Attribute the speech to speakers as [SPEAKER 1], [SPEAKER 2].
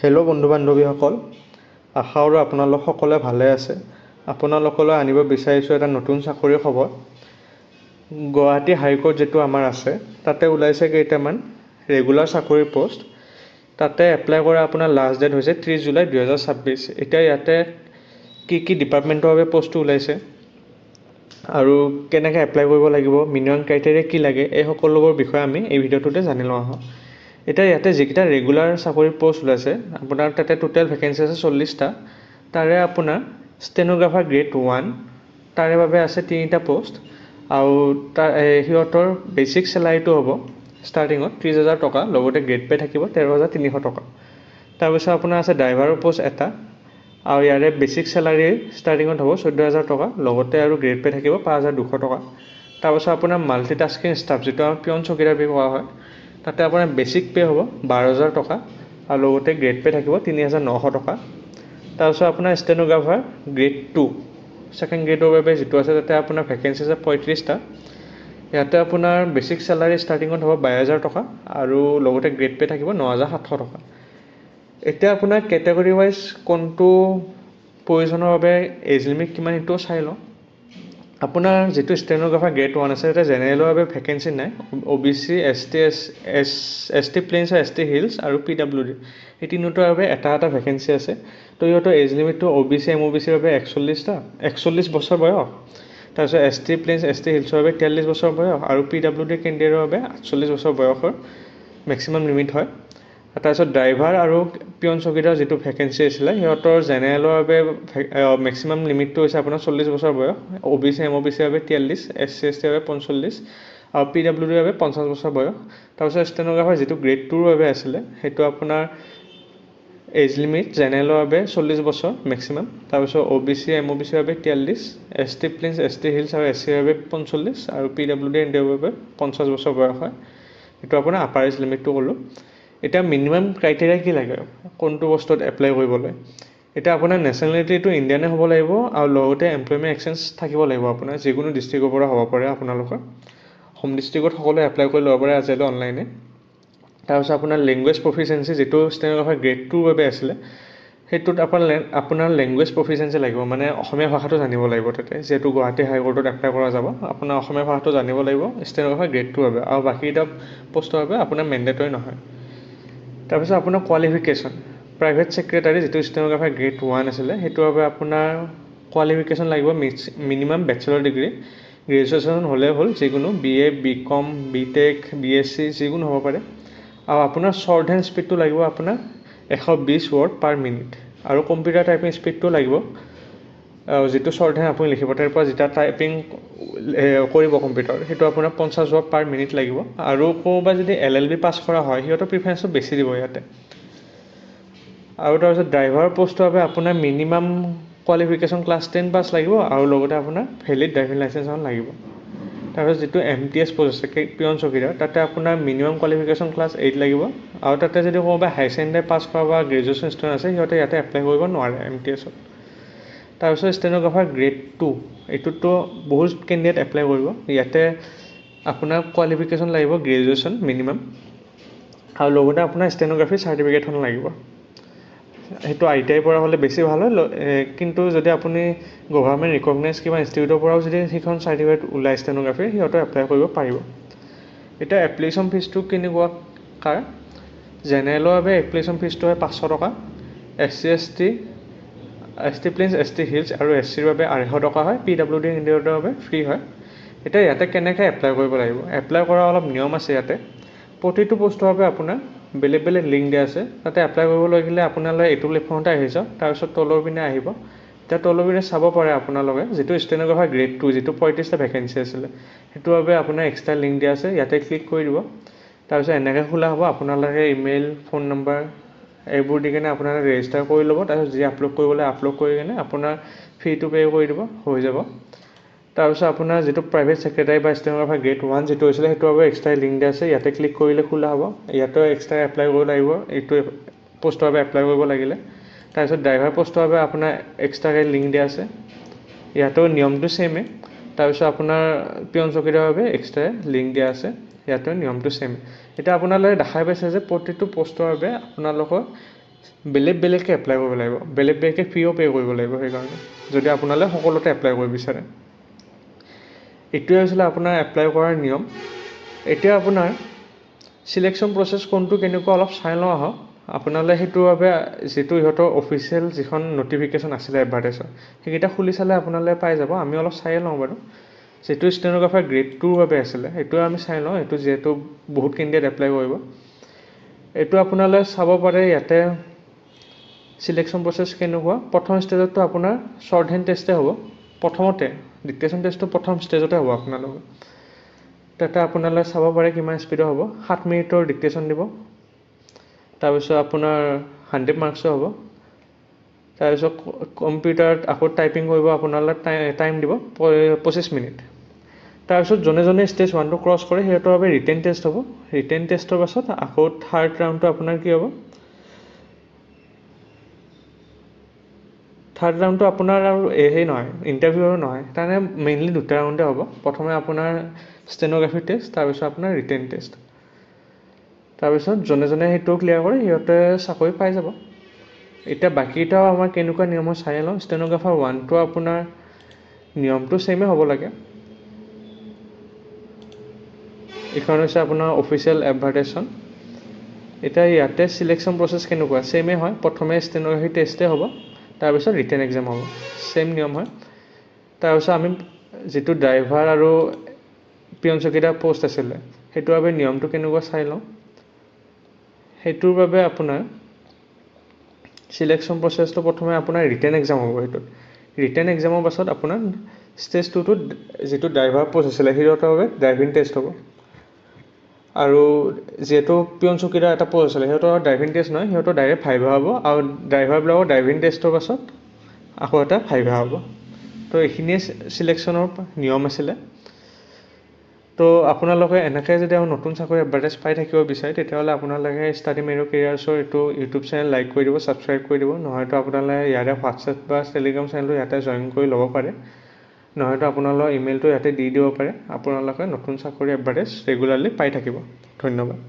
[SPEAKER 1] Hello' বন্ধু বান্ধৱীসকল, আশা কৰোঁ আপোনালোক সকলোৱে ভালে আছে। আপোনালোকলৈ আনিব বিচাৰিছোঁ এটা নতুন চাকৰিৰ খবৰ। গুৱাহাটী হাইকোৰ্ট যিটো আমাৰ আছে তাতে ওলাইছে কেইটামান ৰেগুলাৰ চাকৰিৰ পোষ্ট। তাতে এপ্লাই কৰা আপোনাৰ লাষ্ট ডেট হৈছে 30 জুলাই 2026। এতিয়া ইয়াতে কি ডিপাৰ্টমেণ্টৰ বাবে পোষ্টটো ওলাইছে আৰু কেনেকৈ এপ্লাই কৰিব লাগিব, মিনিমাম ক্ৰাইটেৰিয়া কি লাগে, এই সকলোবোৰ বিষয়ে আমি এই ভিডিঅ'টোতে জানি লওঁ আহক। এতিয়া ইয়াতে যিকেইটা ৰেগুলাৰ চাকৰিৰ পোষ্ট ওলাইছে আপোনাৰ তাতে টোটেল ভেকেঞ্চি আছে 40টা। তাৰে আপোনাৰ ষ্টেনোগ্ৰাফাৰ গ্ৰেড 1 তাৰে বাবে আছে 3টা পোষ্ট আৰু সিহঁতৰ বেচিক চেলাৰীটো হ'ব ষ্টাৰ্টিঙত 30,000 টকা, লগতে গ্ৰেড পে থাকিব 13,300 টকা। তাৰপিছত আপোনাৰ আছে ড্ৰাইভাৰৰ পোষ্ট এটা আৰু ইয়াৰে বেচিক চেলাৰী ষ্টাৰ্টিঙত হ'ব 14,000 টকা, লগতে আৰু গ্ৰেড পে থাকিব 5,200 টকা। তাৰপিছত আপোনাৰ মাল্টিটাস্কিং ষ্টাফ যিটো আমাৰ পিয়ন চকীদাৰ বুলি কোৱা হয়, তাতে আপোনাৰ বেচিক পে হ'ব 12,000 টকা আৰু লগতে গ্ৰেড পে থাকিব 3,900 টকা। তাৰপিছত আপোনাৰ ষ্টেনোগ্ৰাফাৰ গ্ৰেড 2 ছেকেণ্ড গ্ৰেডৰ বাবে যিটো আছে তাতে আপোনাৰ ভেকেঞ্চি আছে 35টা। ইয়াতে আপোনাৰ বেচিক চেলাৰী ষ্টাৰ্টিঙত হ'ব 22,000 টকা আৰু লগতে গ্ৰেড পে থাকিব 9,700 টকা। এতিয়া আপোনাৰ কেটেগৰী ৱাইজ কোনটো প্ৰয়োজনৰ বাবে এজ লিমিট কিমান সেইটো চাই লওঁ। আপোনাৰ যিটো ষ্টেনোগ্ৰাফাৰ গ্ৰেড 1 আছে তাতে জেনেৰেলৰ বাবে ভেকেঞ্চি নাই। OBC, ST প্লেইনছ আৰু ST হিলছ আৰু PWD এই তিনিটাৰ বাবে এটা ভেকেঞ্চি আছে। তো সিহঁতৰ এজ লিমিটটো OBC MOBCৰ বাবে 41 বছৰ বয়স, তাৰপিছত ST প্লেইনছ ST হিলছৰ বাবে 43 বছৰ বয়স আৰু PWD কেণ্ডিডেটৰ বাবে 48 বছৰ বয়সৰ মেক্সিমাম লিমিট হয়। তাৰপিছত ড্ৰাইভাৰ আৰু পিয়ন চকীদাৰ যিটো ভেকেঞ্চি আছিলে সিহঁতৰ জেনেৰেলৰ বাবে মেক্সিমাম লিমিটটো হৈছে আপোনাৰ 40 বছৰ বয়স, OBC MOBCৰ বাবে 43, SC STৰ বাবে 45 আৰু PWDৰ বাবে 50 বছৰ বয়স। তাৰপিছত ষ্টেনোগ্ৰাফাৰ যিটো গ্ৰেড 2ৰ বাবে আছিলে সেইটো আপোনাৰ এজ লিমিট জেনেৰেলৰ বাবে 40 বছৰ মেক্সিমাম, তাৰপিছত OBC MOBCৰ বাবে 43, ST প্লেইনছ ST হিলছ আৰু SCৰ বাবে 45 আৰু PWD ইণ্ডিয়াৰ বাবে 50 বছৰ বয়স হয়। সেইটো আপোনাৰ আপাৰ এজ লিমিটটো ক'লোঁ। এতিয়া মিনিমাম ক্ৰাইটেৰিয়া কি লাগে কোনটো পোষ্টত এপ্লাই কৰিবলৈ। এতিয়া আপোনাৰ নেশ্যনেলিটিটো ইণ্ডিয়ানে হ'ব লাগিব আৰু লগতে এমপ্লয়মেণ্ট এক্সচেঞ্জ থাকিব লাগিব। আপোনাৰ যিকোনো ডিষ্ট্ৰিক্টৰ পৰা হ'ব পাৰে, আপোনালোকৰ হোম ডিষ্ট্ৰিক্টত সকলোৱে এপ্লাই কৰি ল'ব পাৰে আজিকালি অনলাইনে। তাৰপিছত আপোনাৰ লেংগুৱেজ প্ৰফিচিয়েঞ্চি যিটো ষ্টেনোগ্ৰাফাৰ গ্ৰেড 2ৰ বাবে আছিলে সেইটোত আপোনাৰ লেংগুৱেজ প্ৰফিচিয়েঞ্চি লাগিব, মানে অসমীয়া ভাষাটো জানিব লাগিব তাতে। যিহেতু গুৱাহাটী হাইকোৰ্টত এপ্লাই কৰা যাব, আপোনাৰ অসমীয়া ভাষাটো জানিব লাগিব ষ্টেনোগ্ৰাফাৰ গ্ৰেড 2ৰ বাবে, আৰু বাকীকেইটা পোষ্টৰ বাবে আপোনাৰ মেণ্ডেটৰী নহয়। তাৰপিছত আপোনাৰ কোৱালিফিকেশ্যন প্ৰাইভেট ছেক্ৰেটাৰী যিটো ষ্টেনোগ্ৰাফাৰ গ্ৰেড 1 আছিলে সেইটোৰ বাবে আপোনাৰ কোৱালিফিকেশ্যন লাগিব মিনিমাম বেচেলৰ ডিগ্ৰী, গ্ৰেজুৱেশ্যন হ'লে হ'ল, যিকোনো BA BCom BTech BSc যিকোনো হ'ব পাৰে। আৰু আপোনাৰ শ্বৰ্ট হেণ্ড স্পীডটো লাগিব আপোনাৰ 120 ৱৰ্ড পাৰ মিনিট, আৰু কম্পিউটাৰ টাইপিং স্পীডটো লাগিব যিটো শ্বৰ্ট হেণ্ড আপুনি লিখিব তাৰ পৰা যেতিয়া টাইপিং কৰিব কম্পিউটাৰ সেইটো আপোনাৰ 50 ৱৰ্ড পাৰ মিনিট লাগিব। আৰু কোনোবা যদি LLB পাছ কৰা হয় সিহঁতৰ প্ৰিফাৰেঞ্চটো বেছি দিব ইয়াতে। আৰু তাৰপিছত ড্ৰাইভাৰ পোষ্টৰ বাবে আপোনাৰ মিনিমাম কোৱালিফিকেশ্যন ক্লাছ 10 পাছ লাগিব আৰু লগতে আপোনাৰ ভেলিড ড্ৰাইভিং লাইচেঞ্চ এখন লাগিব। তাৰপিছত যিটো MTS পোষ্ট আছে পিয়ন চকীদাৰ তাতে আপোনাৰ মিনিমাম কোৱালিফিকেশ্যন ক্লাছ 8 লাগিব, আৰু তাতে যদি কোনোবা হাই ছেকেণ্ডেৰী পাছ কৰা বা গ্ৰেজুৱেশ্যন ষ্টুডেণ্ট আছে সিহঁতে ইয়াতে এপ্লাই কৰিব নোৱাৰে MTSত। তাৰপিছত ষ্টেনোগ্ৰাফাৰ গ্ৰেড 2 এইটোতো বহুত কেণ্ডিডেট এপ্লাই কৰিব। ইয়াতে আপোনাৰ কোৱালিফিকেশ্যন লাগিব গ্ৰেজুৱেশ্যন মিনিমাম, আৰু লগতে আপোনাৰ ষ্টেনোগ্ৰাফি চাৰ্টিফিকেটখন লাগিব। সেইটো ITIৰ পৰা হ'লে বেছি ভাল হয়, কিন্তু যদি আপুনি গভাৰ্মেণ্ট ৰিকগনাইজ কিবা ইনষ্টিটিউটৰ পৰাও যদি সেইখন চাৰ্টিফিকেট ওলাই ষ্টেনোগ্ৰাফি সিহঁতে এপ্লাই কৰিব পাৰিব। এতিয়া এপ্লিকেশ্যন ফিজটো কেনেকুৱা কাৰ। জেনেৰেলৰ বাবে এপ্লিকেশ্যন ফিজটো হয় 500 টকা, SC ST plains ST hills আৰু SCৰ বাবে 250 টকা হয়, PWD কেণ্ডিডেটৰ বাবে ফ্ৰী হয়। এতিয়া ইয়াতে কেনেকৈ এপ্লাই কৰিব লাগিব, এপ্লাই কৰাৰ অলপ নিয়ম আছে ইয়াতে। প্ৰতিটো পোষ্টৰ বাবে আপোনাৰ বেলেগ বেলেগ লিংক দিয়া আছে, তাতে এপ্লাই কৰিবলৈ গ'লে আপোনালোকে এইটো প্লেটফৰ্মতে আহি যাওক, তাৰপিছত তলৰ পিনে আহিব। এতিয়া তলৰ পিনে চাব পাৰে আপোনালোকে যিটো ষ্টেনোগ্ৰাফাৰ গ্ৰেড 2 যিটো 35টা ভেকেঞ্চি আছিলে সেইটোৰ বাবে আপোনাৰ এক্সট্ৰা লিংক দিয়া আছে, ইয়াতে ক্লিক কৰি দিব। তাৰপিছত এনেকৈ খোলা হ'ব, আপোনালোকে ইমেইল ফোন নম্বৰ এইবোৰ দি কিনে আপোনালোকে ৰেজিষ্টাৰ কৰি ল'ব। তাৰপিছত যি আপলোড কৰিবলৈ আপলোড কৰি কিনে আপোনাৰ ফিটো পে' কৰি দিব, হৈ যাব। তাৰপিছত আপোনাৰ যিটো প্ৰাইভেট ছেক্ৰেটাৰী বা ষ্টেনোগ্ৰাফাৰ গ্ৰেড 1 যিটো হৈছিলে সেইটোৰ বাবে এক্সট্ৰা লিংক দিয়া আছে, ইয়াতে ক্লিক কৰিলে খোলা হ'ব। ইয়াতো এক্সট্ৰা এপ্লাই কৰিব লাগিব এইটো পোষ্টৰ বাবে এপ্লাই কৰিব লাগিলে। তাৰপিছত ড্ৰাইভাৰ পোষ্টৰ বাবে আপোনাৰ এক্সট্ৰাকৈ লিংক দিয়া আছে, ইয়াতো নিয়মটো ছেমে। তাৰপিছত আপোনাৰ পিয়ন চকীদাৰৰ বাবে এক্সট্ৰা লিংক দিয়া আছে, ইয়াতো নিয়মটো ছেম। এতিয়া আপোনালোকে দেখাই পাইছে যে প্ৰতিটো পোষ্টৰ বাবে আপোনালোকৰ বেলেগ বেলেগকৈ এপ্লাই কৰিব লাগিব, বেলেগ বেলেগকৈ ফিও পে' কৰিব লাগিব সেইকাৰণে, যদি আপোনালোকে সকলোতে এপ্লাই কৰিব বিচাৰে। এইটোৱে হৈছিলে আপোনাৰ এপ্লাই কৰাৰ নিয়ম। এতিয়া আপোনাৰ চিলেকশ্যন প্ৰচেছ কোনটো কেনেকুৱা অলপ চাই লওঁ আহক। আপোনালোকে সেইটোৰ বাবে যিটো ইহঁতৰ অফিচিয়েল যিখন নটিফিকেশ্যন আছিলে এডভাৰটাইজৰ, সেইকেইটা খুলি চালে আপোনালোকে পাই যাব। আমি অলপ চাই লওঁ বাৰু। যিটো ষ্টেন'গ্ৰাফাৰ গ্ৰেড 2ৰ বাবে আছিলে সেইটোৱে আমি চাই লওঁ, এইটো যিহেতু বহুত কেণ্ডিডেট এপ্লাই কৰিব। এইটো আপোনালোকে চাব পাৰে ইয়াতে চিলেকশ্যন প্ৰচেছ কেনেকুৱা। প্ৰথম ষ্টেজতটো আপোনাৰ শ্বৰ্ট হেণ্ড টেষ্টে হ'ব। প্ৰথমতে ডিক্টেশ্যন টেষ্টটো প্ৰথম ষ্টেজতে হ'ব আপোনালোকৰ। তাতে আপোনালোকে চাব পাৰে কিমান স্পীডত হ'ব। 7 মিনিটৰ ডিক্টেশ্যন দিব, তাৰপিছত আপোনাৰ 100 মাৰ্কছৰ হ'ব। তাৰপিছত কম্পিউটাৰত আকৌ টাইপিং কৰিব আপোনালোকে টাইম দিব 25 মিনিট। তাৰপিছত যোনে যোনে ষ্টেজ 1টো ক্ৰছ কৰে সিহঁতৰ বাবে ৰিটেন টেষ্ট হ'ব। ৰিটেন টেষ্টৰ পাছত আকৌ থাৰ্ড ৰাউণ্ডটো আপোনাৰ কি হ'ব, থাৰ্ড ৰাউণ্ডটো আপোনাৰ আৰু সেই নহয়, ইণ্টাৰভিউ আৰু নহয়, তাৰমানে মেইনলি 2টা ৰাউণ্ডে হ'ব। প্ৰথমে আপোনাৰ ষ্টেন'গ্ৰাফি টেষ্ট, তাৰপিছত আপোনাৰ ৰিটেন টেষ্ট। তাৰপিছত যোনে যোনে সেইটো ক্লিয়াৰ কৰে সিহঁতে চাকৰি পাই যাব। এতিয়া বাকীটাও আমাৰ কেনেকুৱা নিয়ম চাই লওঁ। ষ্টেন'গ্ৰাফাৰ 1টো আপোনাৰ নিয়মটো ছেইমে হ'ব লাগে। এইখন হৈছে আপোনাৰ অফিচিয়েল এডভাৰটাইজখন। এতিয়া ইয়াতে চিলেকশ্যন প্ৰচেছ কেনেকুৱা, ছেইমে হয়। প্ৰথমে ষ্টেন'গ্ৰাফি টেষ্টে হ'ব, তাৰপিছত ৰিটেন এক্সাম হ'ব, ছেইম নিয়ম হয়। তাৰপিছত আমি যিটো ড্ৰাইভাৰ আৰু পিয়ন চকীদাৰ পষ্ট আছিলে সেইটোৰ বাবে নিয়মটো কেনেকুৱা চাই লওঁ। সেইটোৰ বাবে আপোনাৰ চিলেকশ্যন প্ৰচেছটো প্ৰথমে আপোনাৰ ৰিটেন এক্সাম হ'ব। সেইটোত ৰিটেন এক্সামৰ পাছত আপোনাৰ ষ্টেজ 2টোত যিটো ড্ৰাইভাৰ পষ্ট আছিলে সিহঁতৰ বাবে ড্ৰাইভিং টেষ্ট হ'ব। আৰু যিহেতু পিয়ন চকীদাৰ এটা পষ্ট আছিলে সিহঁতৰ ড্ৰাইভিং টেষ্ট নহয়, সিহঁতৰ ডাইৰেক্ট ভাইভা হ'ব। আৰু ড্ৰাইভাৰবিলাকৰ ড্ৰাইভিং টেষ্টৰ পাছত আকৌ এটা ভাইভা হ'ব। তো এইখিনিয়ে চিলেকশ্যনৰ নিয়ম আছিলে। তো আপোনালোকে এনেকৈ যদি আৰু নতুন চাকৰি এডভাৰটাইজ পাই থাকিব বিচাৰে তেতিয়াহ'লে আপোনালোকে ষ্টাডি মেৰো কেৰিয়াৰ্ছৰ এইটো ইউটিউব চেনেল লাইক কৰি দিব, ছাবস্ক্ৰাইব কৰি দিব। নহয়তো আপোনালোকে ইয়াতে হোৱাটছএপ বা টেলিগ্ৰাম চেনেলটো ইয়াতে জইন কৰি ল'ব পাৰে। নহয়তো আপোনালোকৰ ইমেইলটো ইয়াতে দি দিব পাৰে। আপোনালোকে নতুন চাকৰি এডভাৰটাইজ ৰেগুলাৰলি পাই থাকিব। ধন্যবাদ।